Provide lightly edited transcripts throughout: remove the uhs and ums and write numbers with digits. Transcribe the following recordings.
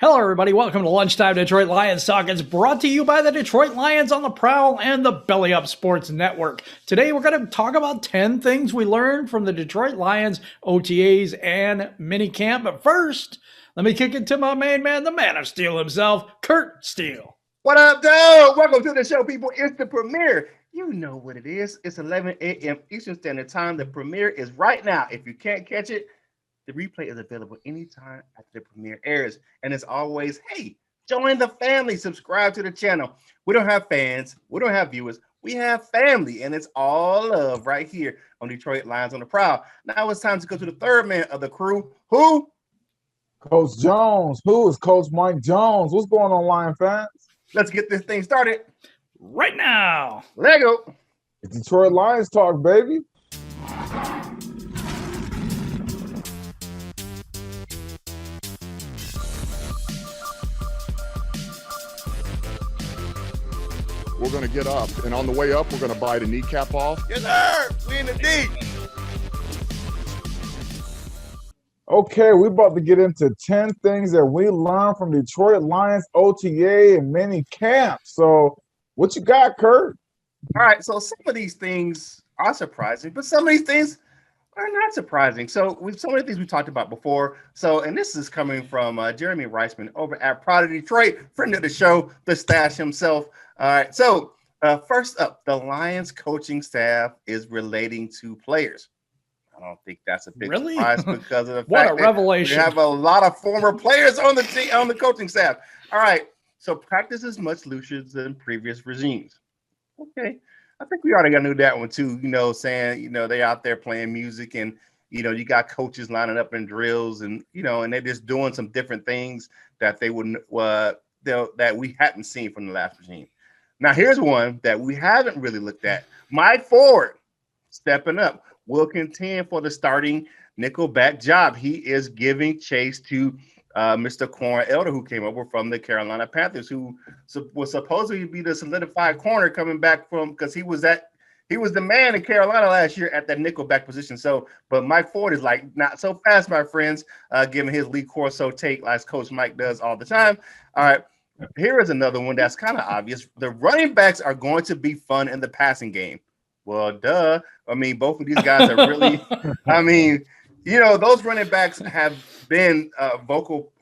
Hello, everybody. Welcome to Lunchtime Detroit Lions Talk. It's brought to you by the Detroit Lions on the Prowl and the Belly Up Sports Network. Today, we're going to talk about 10 things we learned from the Detroit Lions OTAs and minicamp. But first, let me kick it to my main man, the man of steel himself, Curt Steele. What up, Doe? Welcome to the show, people. It's the premiere. You know what it is. It's 11 a.m. Eastern Standard Time. The premiere is right now. If you can't catch it, the replay is available anytime after the premiere airs. And as always, hey, join the family. Subscribe to the channel. We don't have fans. We don't have viewers. We have family. And it's all love right here on Detroit Lions on the Prowl. Now it's time to go to the third man of the crew. Who? Coach Jones. Who is Coach Mike Jones? What's going on, Lion fans? Let's get this thing started right now. Lego. It's Detroit Lions talk, baby. We're going to get up, and on the way up, we're going to bite a kneecap off. Yes, sir. We in the deep. Okay, we're about to get into 10 things that we learned from Detroit Lions OTA and mini camp. So what you got, Curt? All right, so some of these things are surprising, but some of these things are not surprising. So with some of the things we talked about before. So, and this is coming from Jeremy Reisman over at Proud of Detroit, friend of the show, the Stash himself. All right, so first up, the Lions coaching staff is relating to players. I don't think that's a big surprise because of the fact that revelation. We have a lot of former players on the team, on the coaching staff. All right, so practice is much looser than previous regimes. Okay, I think we already knew that one too. You know, saying they out there playing music, and you got coaches lining up in drills, and and they're just doing some different things that they wouldn't that we hadn't seen from the last regime. Now here's one that we haven't really looked at. Mike Ford stepping up, will contend for the starting nickelback job. He is giving chase to Mr. Corn Elder, who came over from the Carolina Panthers, who was supposedly be the solidified corner coming back from, because he was the man in Carolina last year at that nickelback position. So, but Mike Ford is like, not so fast, my friends, giving his Lee Corso take, like Coach Mike does all the time. All right, here is another one that's kind of obvious. The running backs are going to be fun in the passing game. Well, duh. I mean, both of these guys are really, I mean, those running backs have been focal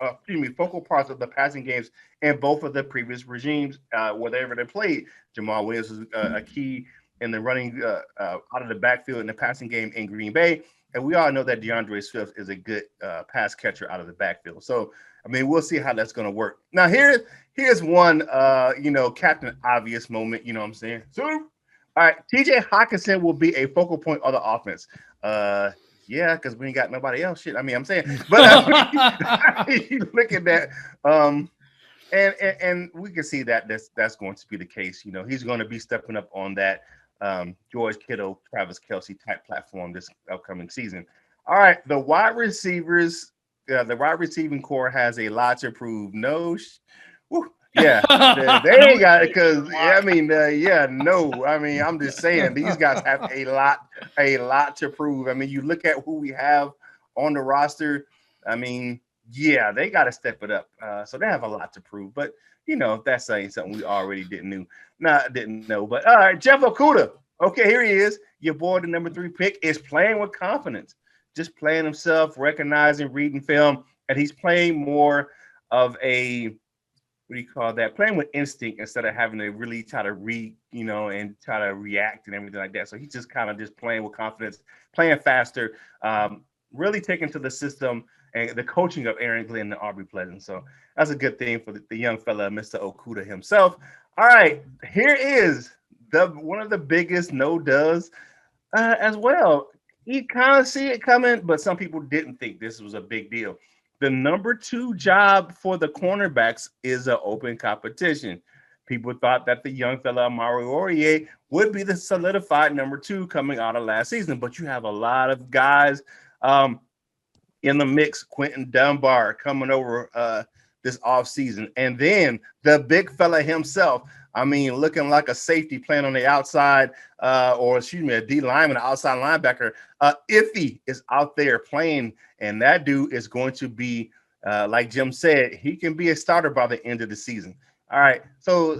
parts of the passing games in both of the previous regimes, wherever they played. Jamal Williams was a key in the running out of the backfield in the passing game in Green Bay. And we all know that DeAndre Swift is a good pass catcher out of the backfield. So, I mean, we'll see how that's going to work. Now, here's one, Captain Obvious moment. You know what I'm saying? So, all right, TJ Hawkinson will be a focal point of the offense. Yeah, because we ain't got nobody else. Shit, I mean, I'm saying, but you look at that, and we can see that that's going to be the case. He's going to be stepping up on that George Kittle, Travis Kelce type platform this upcoming season. All right, the wide receivers, the wide receiving core has a lot to prove. Yeah, they ain't got it because I mean, I'm just saying these guys have a lot to prove. I mean, you look at who we have on the roster. I mean, yeah, they got to step it up. So they have a lot to prove. But that's saying something we already didn't know. But all right, Jeff Okudah. Okay, here he is. Your boy, the number 3 pick, is playing with confidence, just playing himself, recognizing, reading film, and he's playing more of a, what do you call that? Playing with instinct instead of having to really try to read, and try to react and everything like that. So he's just kind of just playing with confidence, playing faster, really taking to the system and the coaching of Aaron Glenn and Aubrey Pleasant. So that's a good thing for the young fella, Mr. Okudah himself. All right, here is one of the biggest no-does as well. You kind of see it coming, but some people didn't think this was a big deal. The number 2 job for the cornerbacks is an open competition. People thought that the young fella Amari Aurier would be the solidified number 2 coming out of last season, but you have a lot of guys in the mix. Quentin Dunbar coming over this offseason, and then the big fella himself. I mean, looking like a safety playing on the outside, a D lineman, an outside linebacker. Iffy is out there playing, and that dude is going to be like Jim said, he can be a starter by the end of the season. All right. So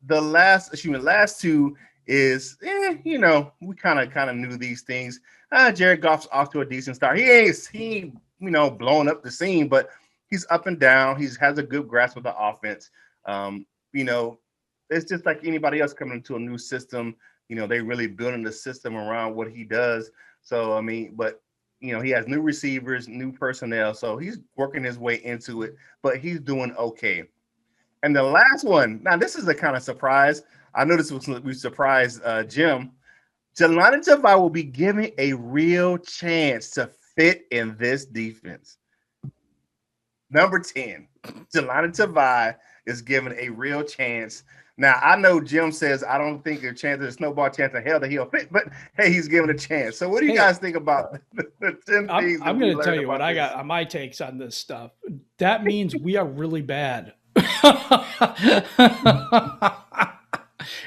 the last two is, we kind of knew these things. Jared Goff's off to a decent start. He ain't blowing up the scene, but he's up and down. He has a good grasp of the offense. It's just like anybody else coming into a new system. They really building the system around what he does. So, he has new receivers, new personnel. So he's working his way into it, but he's doing okay. And the last one, now this is a kind of surprise. I know this we surprised Jim. Jelani Tavai will be given a real chance to fit in this defense. Number 10, Jelani Tavai is given a real chance. Now, I know Jim says I don't think there's a snowball chance in hell that he'll fit, but hey, he's given a chance. So what do you guys think about the 10 things? I'm going to tell you what I got on my takes on this stuff. That means we are really bad.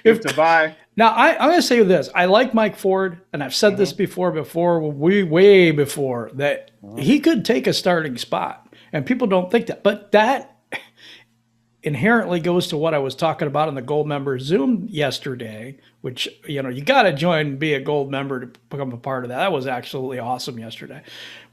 If Tavai. Now, I'm going to say this. I like Mike Ford, and I've said this before, way before, that he could take a starting spot, and people don't think that. But that inherently goes to what I was talking about in the Gold Member Zoom yesterday, which, you got to join and be a Gold Member to become a part of that. That was absolutely awesome yesterday.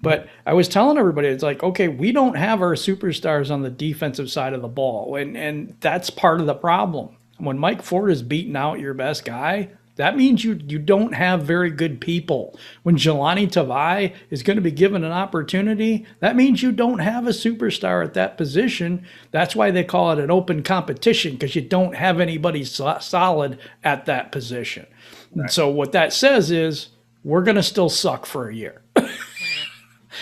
But I was telling everybody, it's like, okay, we don't have our superstars on the defensive side of the ball, and that's part of the problem. When Mike Ford is beating out your best guy, that means you don't have very good people. When Jelani Tavai is going to be given an opportunity, that means you don't have a superstar at that position. That's why they call it an open competition, because you don't have anybody solid at that position. Right. And so what that says is we're going to still suck for a year.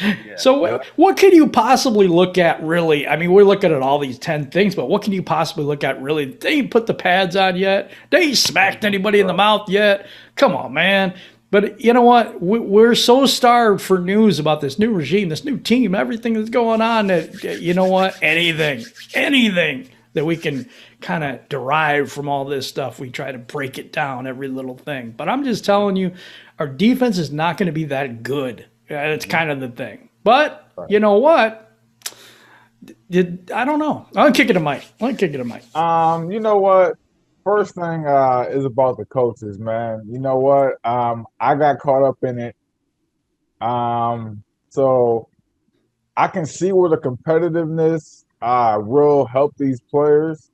Yeah. So what can you possibly look at really? I mean, we're looking at all these 10 things, but what can you possibly look at really? They ain't put the pads on yet. They ain't smacked anybody in the mouth yet. Come on, man. But you know what? We're so starved for news about this new regime, this new team, everything that's going on that, you know what? Anything that we can kind of derive from all this stuff, we try to break it down, every little thing. But I'm just telling you, our defense is not going to be that good. That's kind of the thing. But you know what? I don't know. I'll kick it to Mike. You know what? First thing is about the coaches, man. You know what? I got caught up in it. So I can see where the competitiveness will help these players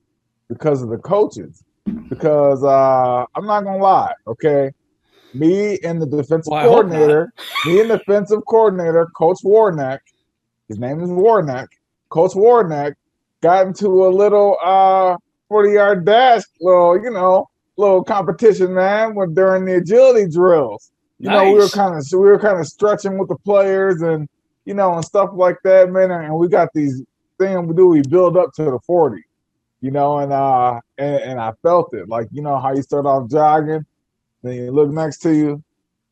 because of the coaches. Because I'm not gonna lie, okay? Me and the defensive coordinator, Coach Warnock, his name is Warnock. Coach Warnock got into a little 40-yard dash, little competition, man, during the agility drills. You know, we were kind of stretching with the players and and stuff like that, man. And we got these things we build up to the 40, and I felt it. Like, how you start off jogging. Then you look next to you,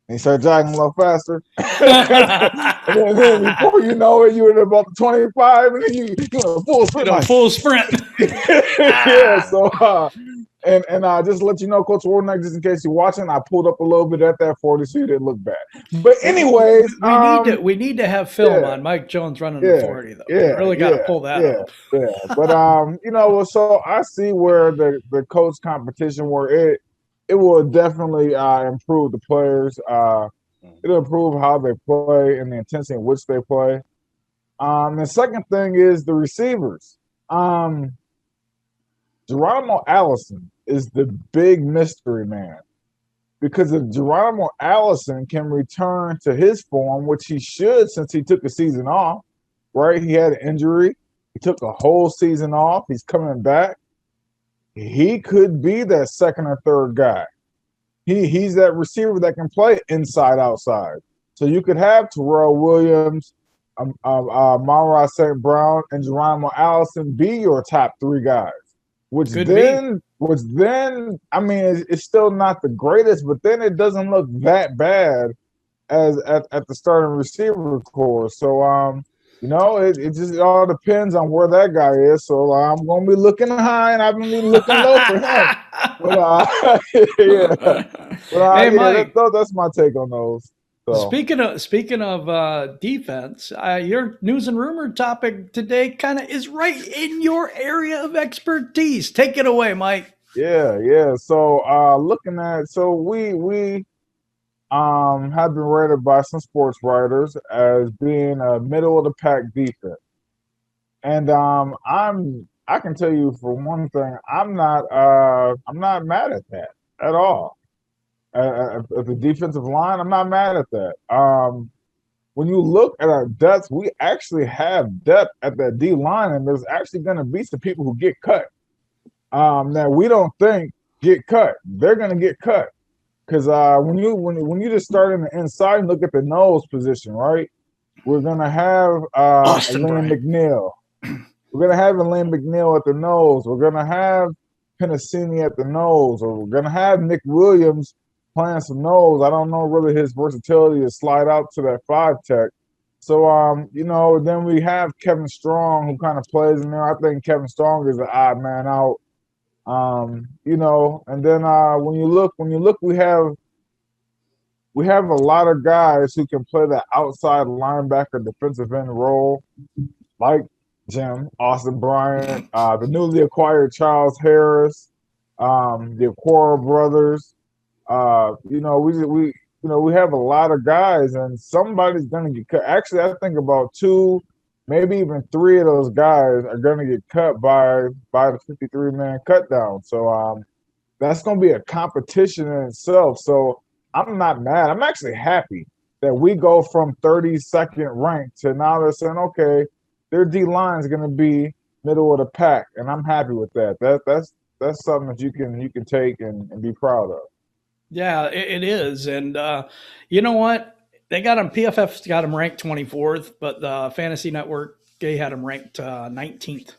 and you start jogging a little faster. and then before you know it, you're at about 25, and then you full sprint. Full sprint. Yeah. So, and just let you know, Coach Warnock, just in case you're watching, I pulled up a little bit at that 40, so you didn't look bad. But anyways, we need to have film on Mike Jones running the 40, though. Yeah, we really got to pull that up. Yeah. But so I see where the coach competition where it will definitely improve the players. It'll improve how they play and the intensity in which they play. The second thing is the receivers. Geronimo Allison is the big mystery man. Because if Geronimo Allison can return to his form, which he should since he took a season off, right? He had an injury. He took a whole season off. He's coming back. He could be that second or third guy. He's that receiver that can play inside, outside. So you could have Terrell Williams, Monroe St. Brown, and Geronimo Allison be your top three guys. Which then, I mean, it's still not the greatest, but then it doesn't look that bad as at the starting receiver core. So, it all depends on where that guy is. So I'm going to be looking high, and I've been looking low for him. But, Mike, that's my take on those. So Speaking of defense, your news and rumor topic today kind of is right in your area of expertise. Take it away, Mike. yeah. So we have been rated by some sports writers as being a middle of the pack defense. And I can tell you for one thing, I'm not mad at that at all. At the defensive line, I'm not mad at that. When you look at our depth, we actually have depth at that D line, and there's actually going to be some people who get cut. That we don't think get cut. They're going to get cut because when you just start in the inside and look at the nose position, right? We're going to have Elaine McNeil. We're going to have Elaine McNeil at the nose. We're going to have Penasini at the nose, or we're going to have Nick Williams playing some nose. I don't know really his versatility to slide out to that 5-tech. So, then we have Kevin Strong who kind of plays in there. I think Kevin Strong is an odd man out. And then when you look, we have a lot of guys who can play that outside linebacker defensive end role, like Jim, Austin Bryant, the newly acquired Charles Harris, the Aquara brothers. We have a lot of guys, and somebody's going to get cut. Actually, I think about 2, maybe even 3 of those guys are going to get cut by the 53-man cut down. So that's going to be a competition in itself. So I'm not mad. I'm actually happy that we go from 32nd ranked to now they're saying, okay, their D line is going to be middle of the pack, and I'm happy with that. That's something that you can take and be proud of. Yeah, it is. And you know what? They got him, PFF's got him ranked 24th, but the Fantasy Network, they had him ranked 19th.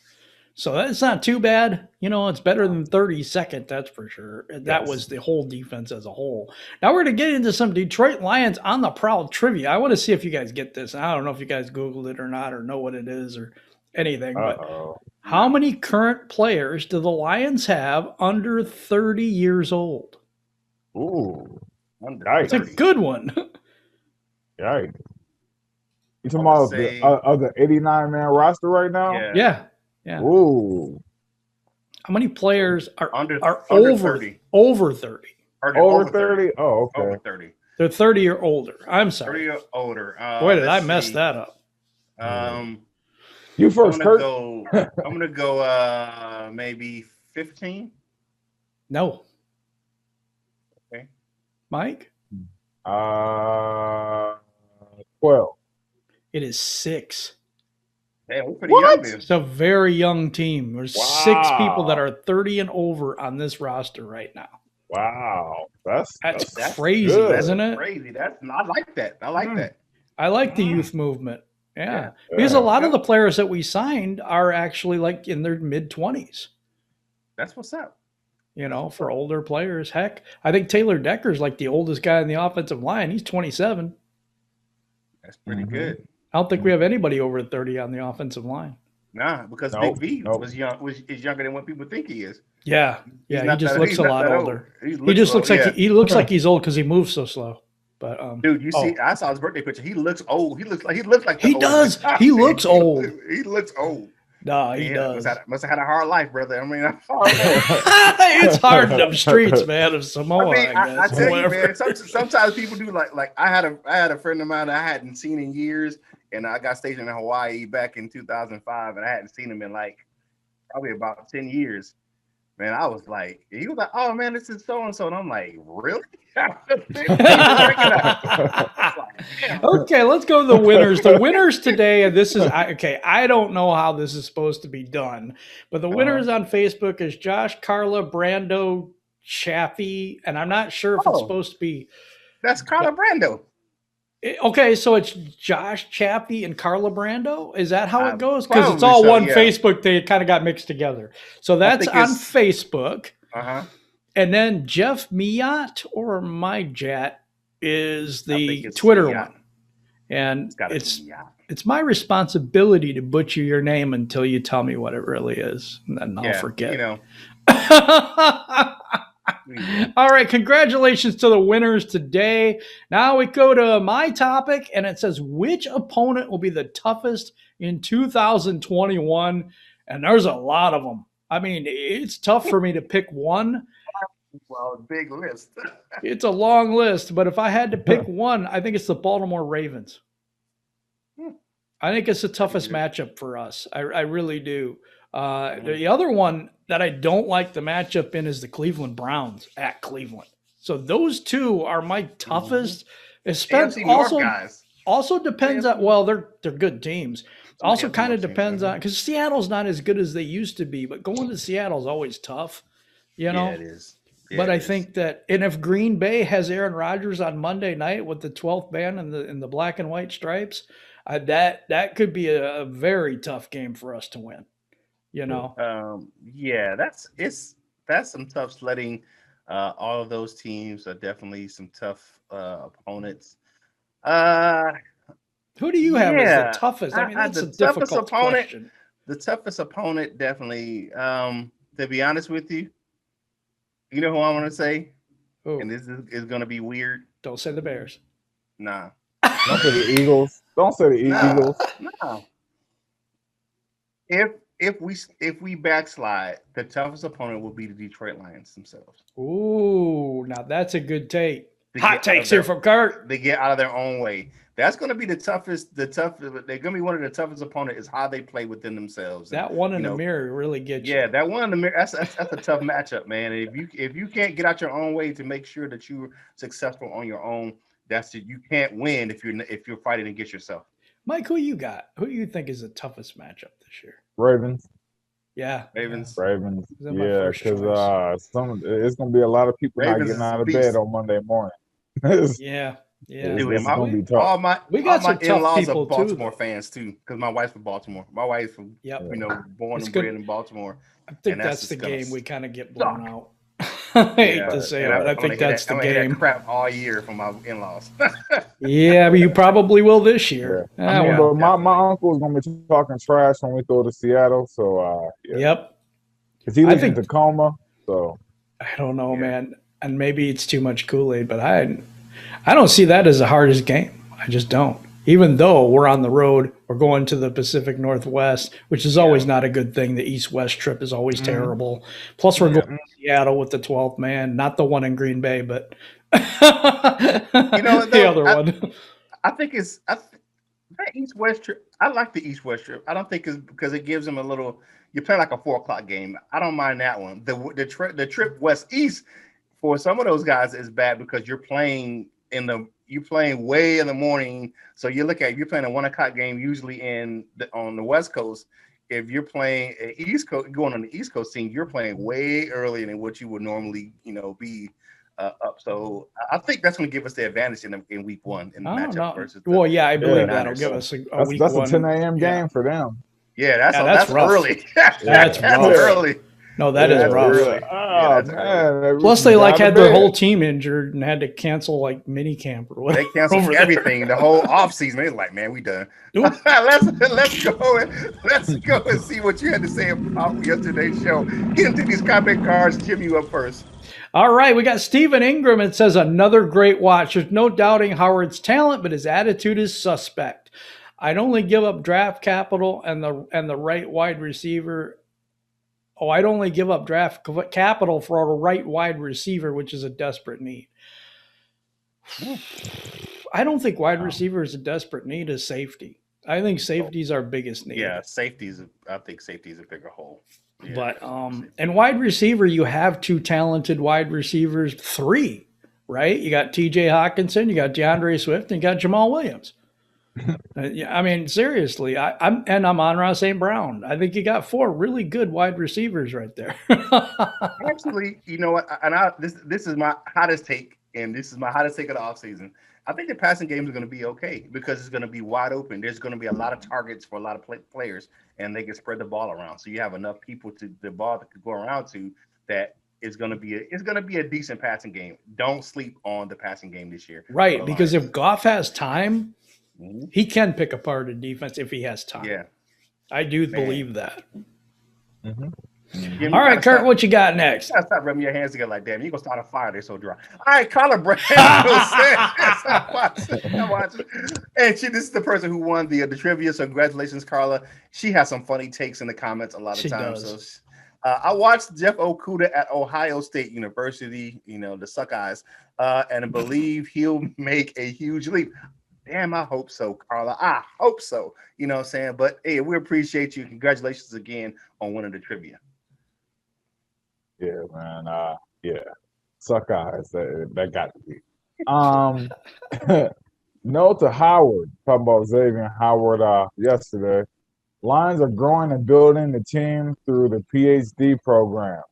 So that's not too bad. It's better than 32nd, that's for sure. That was the whole defense as a whole. Now we're going to get into some Detroit Lions on the Prowl trivia. I want to see if you guys get this. I don't know if you guys Googled it or not or know what it is or anything. But how many current players do the Lions have under 30 years old? Ooh, it's a good one. Yikes. You talking about the 89-man roster right now? Yeah. Ooh. How many players are under over 30? Over 30. Over 30? Oh, okay. Over 30. They're 30 or older. I'm sorry. 30 or older. Boy, did I mess that up. You first, Kurt. I'm gonna go maybe 15. No. Okay. Mike? 12. It is 6. Hey, we're pretty young then. It's a very young team. There's 6 people that are 30 and over on this roster right now. Wow. That's crazy, good. Isn't it? Crazy. I like that. I like that. I like the youth movement. Yeah. Because a lot of the players that we signed are actually like in their mid-20s. That's what's up. For older players. Heck, I think Taylor Decker's like the oldest guy in the offensive line. He's 27. That's pretty good. I don't think we have anybody over 30 on the offensive line. Nah, because Big V is younger than what people think he is. Yeah. He just looks a lot older. He looks like he's old because he moves so slow. But dude, see, I saw his birthday picture. He looks old. He looks like he does. He looks old. He looks old. No, he does. Must have had a hard life, brother. I mean, it's hard in them streets, man, of Samoa. I tell you, man. Sometimes people do like I had a friend of mine that I hadn't seen in years, and I got stationed in Hawaii back in 2005, and I hadn't seen him in like probably about 10 years. Man, I was like, he was like, "Oh man, this is so and so," and I'm like, "Really?" Okay, let's go to the winners. The winners today, and this is okay. I don't know how this is supposed to be done, but the winners on Facebook is Josh, Carla, Brando, Chaffee, and I'm not sure if it's supposed to be. That's Carla Brando. Okay, so it's Josh Chaffee and Carla Brando. Is that how it goes? Because it's all one Facebook. They kind of got mixed together. So that's on Facebook. And then Jeff Miat or MyJat is the Twitter one. And it's my responsibility to butcher your name until you tell me what it really is. And then I'll forget. All right, congratulations to the winners today. Now we go to my topic, and it says, which opponent will be the toughest in 2021? And there's a lot of them. I mean, it's tough for me to pick one. Well, big list. It's a long list, but if I had to pick one, I think it's the Baltimore Ravens. I think it's the toughest matchup for us. I really do. The other one that I don't like the matchup in is the Cleveland Browns at Cleveland. So those two are my toughest. Especially also depends on, well, they're good teams. Also kind of depends on, because Seattle's not as good as they used to be, but going to Seattle is always tough, you know? Yeah, it is. Yeah, but I think that, and if Green Bay has Aaron Rodgers on Monday night with the 12th man and the black and white stripes, that could be a very tough game for us to win. You know, yeah, that's some tough sledding. All of those teams are definitely some tough opponents. Who do you have as the toughest? I mean, that's a difficult question. The toughest opponent, definitely. To be honest with you, you know who I want to say? Ooh. And this is going to be weird. Don't say the Bears. Nah. Don't say the Eagles. Don't say the Eagles. No. If we backslide, the toughest opponent will be the Detroit Lions themselves. Ooh, now that's a good take. Hot takes here from Curt. They get out of their own way. That's going to be the toughest. They're going to be one of the toughest opponents is how they play within themselves. That one in the mirror really gets you. Yeah, that one in the mirror. That's a tough matchup, man. And if you can't get out your own way to make sure that you're successful on your own, you can't win if you're fighting against yourself. Mike, who you got? Who do you think is the toughest matchup this year? Ravens. Yeah, Ravens. Yeah, because it's going to be a lot of people not getting out of bed on Monday morning. Yeah. Dude, it's gonna be tough. all my some in-laws tough are Baltimore too, fans too, because my wife's from Baltimore. My wife's from born and bred in Baltimore. I think that's the game we kind of get blown out. I hate to say it, but I think that's the game. That crap all year from my in-laws. Yeah, but you probably will this year. Yeah. But my uncle is gonna be talking trash when we go to Seattle. So Yep. Because he lives in Tacoma. So I don't know, man. And maybe it's too much Kool-Aid, but I don't see that as the hardest game. I just don't. Even though we're on the road, we're going to the Pacific Northwest, which is always not a good thing. The East-West trip is always terrible. Plus, we're going to Seattle with the 12th man, not the one in Green Bay, but the other one. I think that East-West trip. I like the East-West trip. I don't think it's because it gives them a little. You play like a 4:00 game. I don't mind that one. The trip West-East for some of those guys is bad because you're playing way in the morning. So you're playing a 1:00 game usually on the West Coast. If you're playing East Coast, going on the East Coast team, you're playing way earlier than what you would normally, be up. So I think that's going to give us the advantage in week one in the matchup versus. I believe that'll give us a week one. That's a 10 a.m. game for them. Yeah, that's early. That's early. No, that is rough. Really. Man. Plus, they had their whole team injured and had to cancel minicamp or whatever. They canceled everything, the whole offseason. They're like, man, we done. let's go and see what you had to say about yesterday's show. Get into these comment cards. Jim, you up first. All right, we got Stephen Ingram. It says another great watch. There's no doubting Howard's talent, but his attitude is suspect. I'd only give up draft capital and the right wide receiver. I'd only give up draft capital for a right wide receiver, which is a desperate need. I don't think wide receiver is a desperate need as safety. I think safety is our biggest need. Yeah, I think safety is a bigger hole. Yeah, but and wide receiver, you have two talented wide receivers, three, right? You got TJ Hawkinson, you got DeAndre Swift, and you got Jamal Williams. I mean, seriously, I'm Amon-Ra St. Brown. I think you got four really good wide receivers right there. Actually, you know what? And this is my hottest take, and this is my hottest take of the offseason. I think the passing game is going to be okay because it's going to be wide open. There's going to be a lot of targets for a lot of players, and they can spread the ball around. So you have enough people the ball to go around to that. It's going to be a decent passing game. Don't sleep on the passing game this year. Right, because if Goff has time, he can pick apart a defense if he has time. Yeah, I do believe that. Mm-hmm. All right, Curt, what you got next? Stop rubbing your hands together like that. You're going to start a fire. They're so dry. All right, Carla Brand says, I'm watching. And this is the person who won the trivia. So congratulations, Carla. She has some funny takes in the comments a lot of times. Does. So I watched Jeff Okuda at Ohio State University, the Suckeyes, and I believe he'll make a huge leap. Damn, I hope so, Carla. I hope so. You know what I'm saying? But hey, we appreciate you. Congratulations again on winning the trivia. Yeah, man. Suck eyes. That got to be. Note to Howard, talking about Xavier Howard yesterday. Lions are growing and building the team through the PhD program.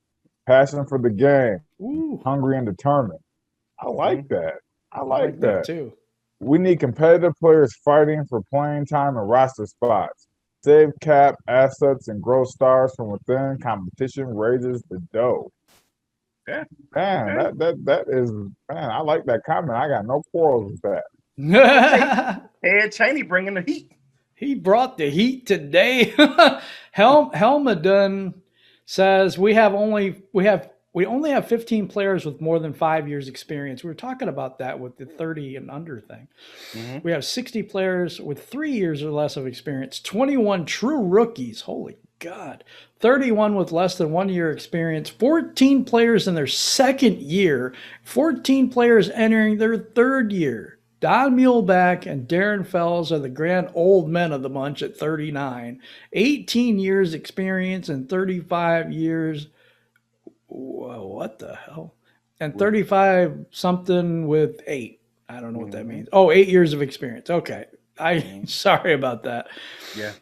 Passion for the game. Ooh. Hungry and determined. I like that. I like that too. We need competitive players fighting for playing time and roster spots. Save cap, assets, and grow stars from within. Competition raises the dough. Yeah. Man, that is, man, I like that comment. I got no quarrels with that. Ed Chaney bringing the heat. He brought the heat today. Helmadun says we only have 15 players with more than 5 years experience. We were talking about that with the 30 and under thing. Mm-hmm. We have 60 players with 3 years or less of experience, 21 true rookies. Holy God. 31 with less than 1 year experience, 14 players in their second year, 14 players entering their third year. Don Muehlbach and Darren Fells are the grand old men of the bunch at 39, 18 years experience and 35 years. Whoa, what the hell? And 35 something with 8. I don't know what that means. Oh, 8 years of experience. Okay. Sorry about that. Yeah.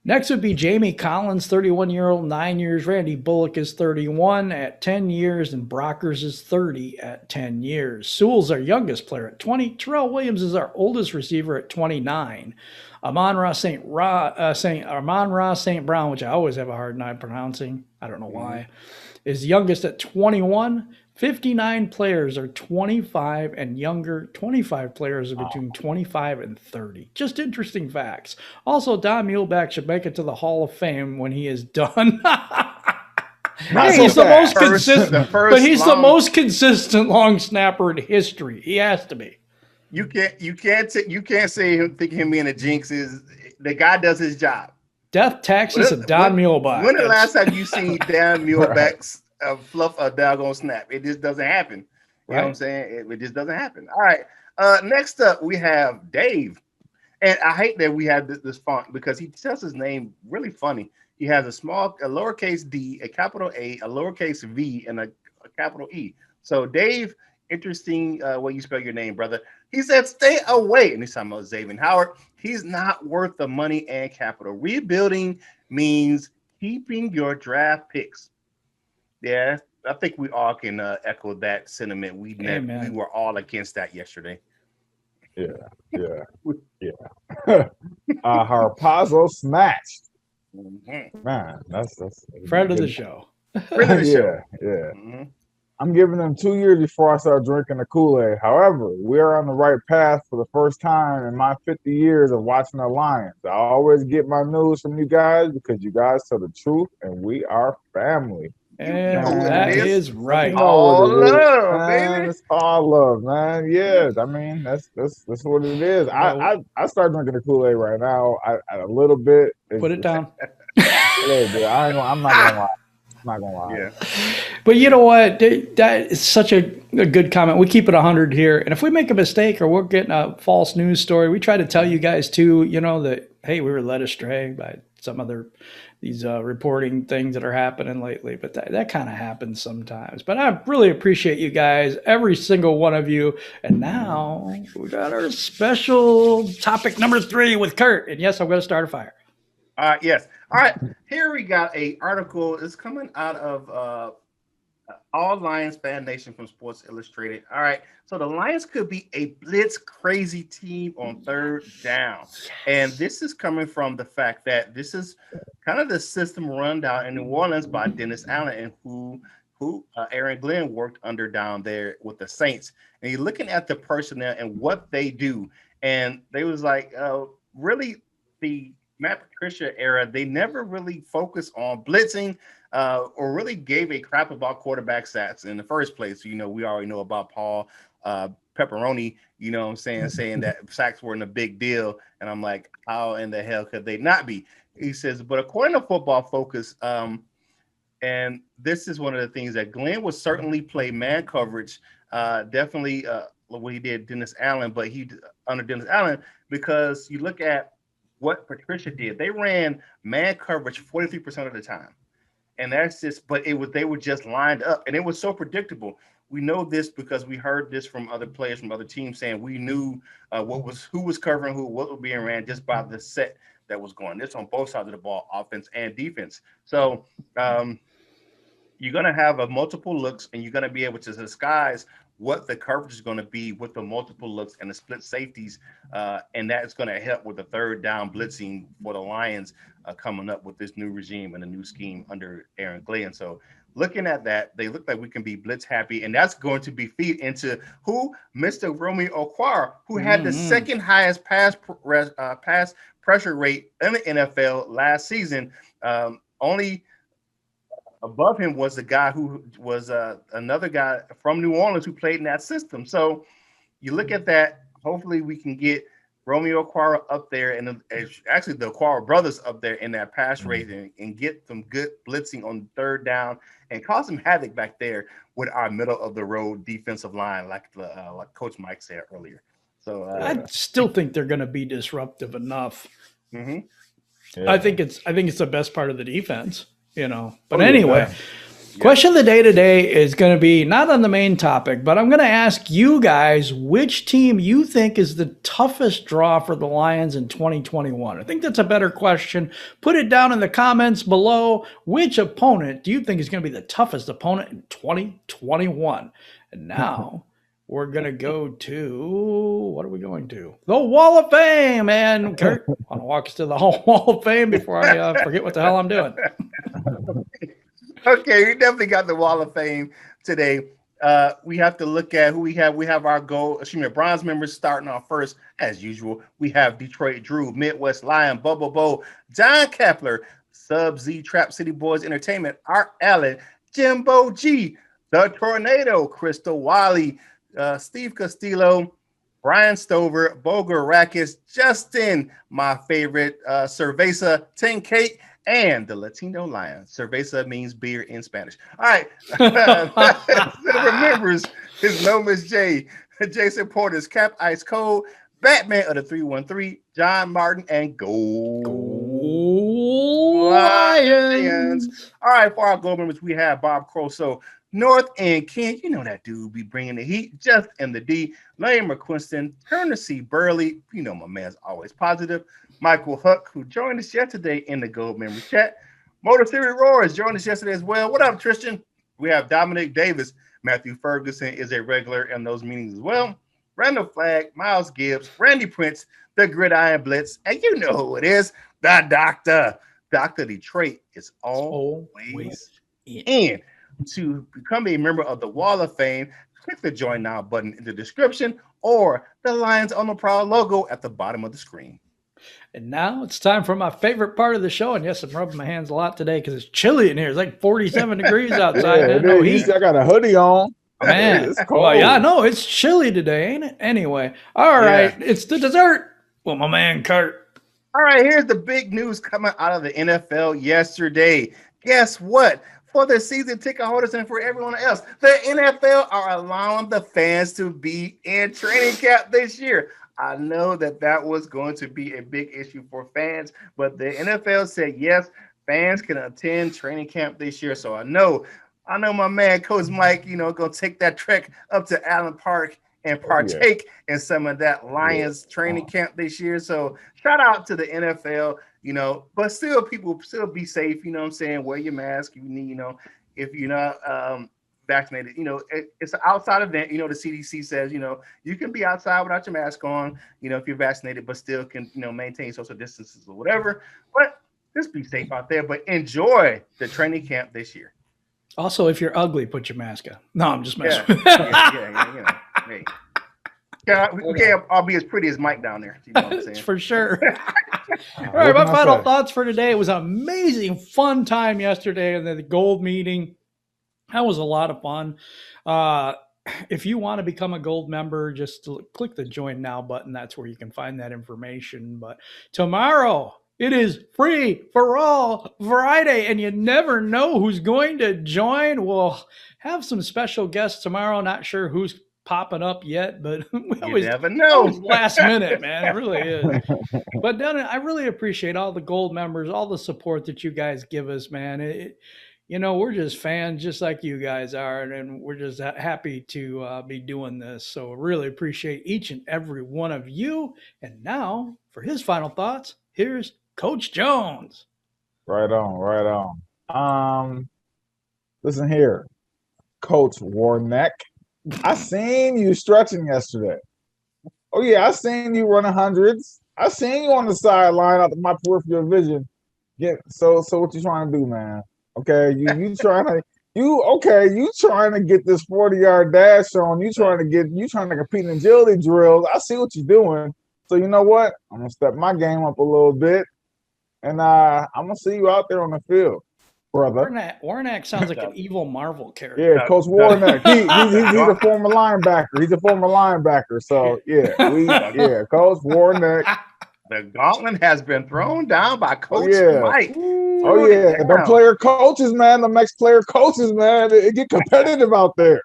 Next would be Jamie Collins, 31-year-old, 9 years. Randy Bullock is 31 at 10 years, and Brockers is 30 at 10 years. Sewell's our youngest player at 20. Terrell Williams is our oldest receiver at 29. Amon-Ra St. Brown, which I always have a hard time pronouncing, I don't know why, is youngest at 21. 59 players are 25 and younger. 25 players are between 25 and 30. Just interesting facts. Also, Don Muehlbach should make it to the Hall of Fame when he is done. Hey, he's the most consistent, but he's the most consistent long snapper in history. He has to be. You can't say him being a jinx. Is the guy does his job. Death taxes of Don Muehlbach. When the last time you seen Don Muehlbach's fluff a doggone snap? It just doesn't happen. You know what I'm saying? It just doesn't happen. All right. Next up, we have Dave. And I hate that we have this font because he tells his name really funny. He has a lowercase d, a capital A, a lowercase v, and a capital E. So Dave, interesting way you spell your name, brother. He said, stay away. And he's talking about Xavier Howard. He's not worth the money and capital. Rebuilding means keeping your draft picks. Yeah, I think we all can echo that sentiment. We were all against that yesterday. Yeah. Harpazo smashed. Mm-hmm. Man, that's friend of the show. Friend of the show. Yeah. Mm-hmm. I'm giving them 2 years before I start drinking the Kool-Aid. However, we are on the right path for the first time in my 50 years of watching the Lions. I always get my news from you guys because you guys tell the truth, and we are family. And that is right. All love, baby. It's all love, man. Yeah, I mean that's what it is. I start drinking the Kool-Aid right now. I a little bit. Put it down. I'm not gonna lie. Yeah. But you know what? That is such a good comment. We keep it 100 here. And if we make a mistake or we're getting a false news story, we try to tell you guys too, that, hey, we were led astray by some other these reporting things that are happening lately. But that kind of happens sometimes. But I really appreciate you guys, every single one of you. And now we got our special topic number 3 with Curt. And yes, I'm going to start a fire. Yes. All right. Here we got a article. It's coming out of All Lions Fan Nation from Sports Illustrated. All right. So the Lions could be a blitz crazy team on third down. Yes. And this is coming from the fact that this is kind of the system run down in New Orleans by Dennis Allen, and who Aaron Glenn worked under down there with the Saints. And you're looking at the personnel and what they do. And they was like, really, the Matt Patricia era, they never really focused on blitzing or really gave a crap about quarterback stats in the first place. We already know about Paul Pepperoni, what I'm saying that sacks weren't a big deal. And I'm like, how in the hell could they not be? He says, but according to Football Focus, and this is one of the things that Glenn would certainly play man coverage, definitely what he did Dennis Allen, but he under Dennis Allen, because you look at what Patricia did. They ran man coverage 43% of the time. And that's just, but they were just lined up, and it was so predictable. We know this because we heard this from other players from other teams saying we knew who was covering who, what was being ran just by the set that was going. This on both sides of the ball, offense and defense. So you're going to have a multiple looks, and you're going to be able to disguise what the coverage is going to be with the multiple looks and the split safeties, and that's going to help with the third down blitzing for the Lions coming up with this new regime and a new scheme under Aaron Glenn. So looking at that, they look like we can be blitz happy, and that's going to be feed into who? Mr. Romeo Okwara, who had the second highest pass pressure rate in the NFL last season. Only above him was the guy who was another guy from New Orleans who played in that system. So you look at that. Hopefully we can get Romeo Okwara up there, and actually the Okwara brothers up there in that pass rate, and get some good blitzing on third down and cause some havoc back there with our middle of the road defensive line, like Coach Mike said earlier. So I still think they're going to be disruptive enough. Mm-hmm. Yeah. I think it's the best part of the defense, But anyway, question of the day today is going to be not on the main topic, but I'm going to ask you guys which team you think is the toughest draw for the Lions in 2021. I think that's a better question. Put it down in the comments below. Which opponent do you think is going to be the toughest opponent in 2021? And now we're going to go to, what are we going to? The Wall of Fame. And Kurt, want to walk us to the Wall of Fame before I forget what the hell I'm doing? Okay, we definitely got the Wall of Fame today. We have to look at who we have. We have our bronze members starting off first, as usual. We have Detroit Drew, Midwest Lion, Bubba Bo, John Kepler, Sub-Z, Trap City Boys Entertainment, Art Allen, Jimbo G, The Tornado, Crystal Wally, Steve Castillo, Brian Stover, Boger Rakis, Justin, my favorite, Cerveza, 10K, and the Latino Lion. Cerveza means beer in Spanish. All right. Remembers his Lomas J, Jason Porter's Cap Ice Cold, Batman of the 313, John Martin, and Gold Lions. All right, for our gold members, we have Bob Croso, North End Ken, that dude be bringing the heat, Just and the D, Lane McQuiston, Turner C. Burley, my man's always positive, Michael Huck, who joined us yesterday in the Gold Member Chat, Motor City Roars joined us yesterday as well. What up, Tristan? We have Dominic Davis, Matthew Ferguson is a regular in those meetings as well, Randall Flagg, Miles Gibbs, Randy Prince, the Gridiron Blitz, and you know who it is, the Doctor. Dr. Detroit is always in. To become a member of the Wall of Fame, click the Join Now button in the description or the Lions on the Prowl logo at the bottom of the screen. And now it's time for my favorite part of the show. And yes, I'm rubbing my hands a lot today because it's chilly in here. It's like 47 degrees outside. I got a hoodie on. Man, it's cold. Well, yeah, no, it's chilly today, ain't it? Anyway, all right, It's the dessert. Well, my man, Kurt. All right, here's the big news coming out of the NFL yesterday. Guess what? For the season ticket holders and for everyone else, the NFL are allowing the fans to be in training camp this year. I know that was going to be a big issue for fans, but the NFL said yes, fans can attend training camp this year. So I know my man Coach Mike, gonna take that trek up to Allen Park and partake in some of that Lions training camp this year. So shout out to the NFL. But still, people still be safe. You know what I'm saying? Wear your mask. You need, if you're not vaccinated, it's an outside event. The CDC says, you can be outside without your mask on, if you're vaccinated, but still can, maintain social distances or whatever. But just be safe out there. But enjoy the training camp this year. Also, if you're ugly, put your mask on. No, I'm just messing. Yeah. Hey. We can't all be as pretty as Mike down there. You know what I'm saying? For sure. All right, my final thoughts for today. It was an amazing, fun time yesterday in the gold meeting. That was a lot of fun. If you want to become a gold member, just click the join now button. That's where you can find that information. But tomorrow, it is free for all Friday, and you never know who's going to join. We'll have some special guests tomorrow. Not sure who's popping up yet, but we always never know. Last minute, man. It really is. But Dennis, I really appreciate all the gold members, all the support that you guys give us, man. We're just fans just like you guys are, and we're just happy to be doing this. So really appreciate each and every one of you. And now for his final thoughts, here's Coach Jones. Right on. Listen here, Coach Warneck. I seen you stretching yesterday. Oh yeah, I seen you running hundreds. I seen you on the sideline out of my peripheral vision. So what you trying to do, man? Okay, you trying to get this 40-yard dash on. You trying to compete in agility drills. I see what you're doing. So you know what? I'm gonna step my game up a little bit, and I'm gonna see you out there on the field, brother. Warneck sounds like an evil Marvel character. Yeah, Coach Warneck. He's a former linebacker. He's a former linebacker. So Coach Warneck. The gauntlet has been thrown down by Coach Mike. The player coaches, man. The next player coaches, man. It get competitive out there.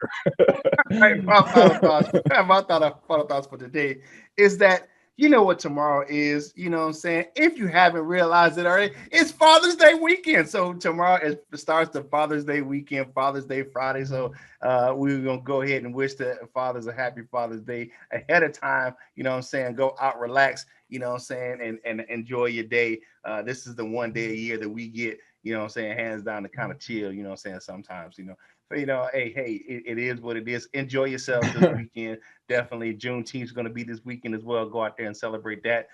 My final thoughts for today is that you know what tomorrow is. You know what I'm saying? If you haven't realized it already, it's Father's Day weekend. So tomorrow starts the Father's Day weekend, Father's Day Friday. So we're going to go ahead and wish the fathers a happy Father's Day ahead of time. You know what I'm saying? Go out, relax. You know what I'm saying, and enjoy your day. This is the one day a year that we get, you know what I'm saying, hands down to kind of chill, you know what I'm saying, sometimes, So, it is what it is. Enjoy yourself this weekend. Definitely Juneteenth is going to be this weekend as well. Go out there and celebrate that,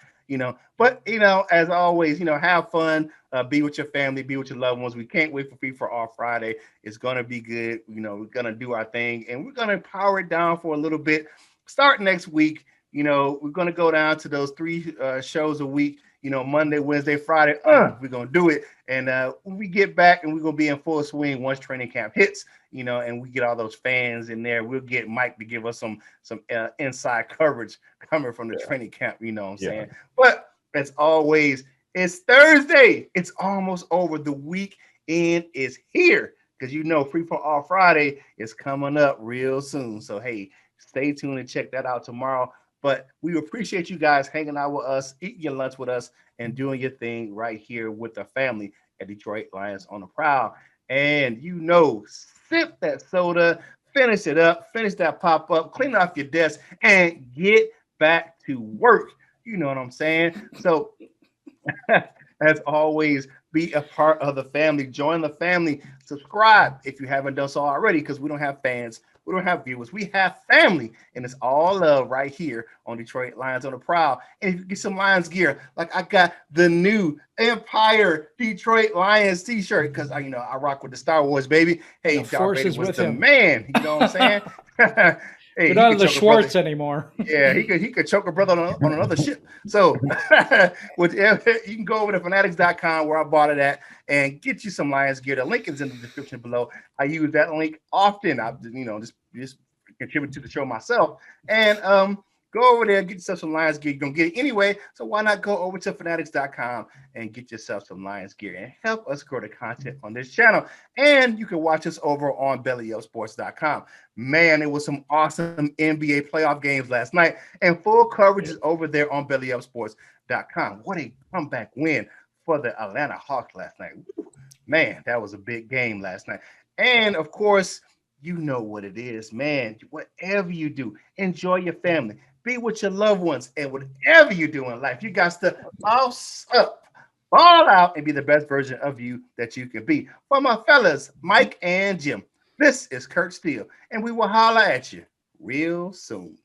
But, as always, have fun, be with your family, be with your loved ones. We can't wait for Free for All Friday. It's going to be good. We're going to do our thing, and we're going to power it down for a little bit. Start next week. We're going to go down to those 3 shows a week, Monday, Wednesday, Friday. We're going to do it. And when we get back and we're going to be in full swing once training camp hits, and we get all those fans in there, we'll get Mike to give us some inside coverage coming from the training camp, you know what I'm saying? But as always, it's Thursday. It's almost over. The weekend is here because, Free for All Friday is coming up real soon. So, hey, stay tuned and check that out tomorrow. But we appreciate you guys hanging out with us, eating your lunch with us, and doing your thing right here with the family at Detroit Lions on the Prowl. And sip that soda, finish it up, finish that pop-up, clean off your desk, and get back to work. You know what I'm saying? So, as always, be a part of the family. Join the family. Subscribe if you haven't done so already, because we don't have fans. We don't have viewers. We have family, and it's all love right here on Detroit Lions on the Prowl. And if you get some Lions gear, like I got the new Empire Detroit Lions t-shirt because I rock with the Star Wars, baby. Hey, Darth Vader was the man. You know what I'm saying? Hey, not in the Schwartz anymore. Yeah, he could choke a brother on another ship. So you can go over to fanatics.com where I bought it at and get you some Lions gear. The link is in the description below. I use that link often. I just contribute to the show myself. And go over there, get yourself some Lions gear. You're going to get it anyway. So why not go over to fanatics.com and get yourself some Lions gear and help us grow the content on this channel. And you can watch us over on bellyupsports.com. Man, it was some awesome NBA playoff games last night. And full coverage is over there on bellyupsports.com. What a comeback win for the Atlanta Hawks last night. Man, that was a big game last night. And, of course, you know what it is, man. Whatever you do, enjoy your family. Be with your loved ones, and whatever you do in life, you got to boss up, ball out, and be the best version of you that you can be. For my fellas, Mike and Jim, this is Curt Steele, and we will holler at you real soon.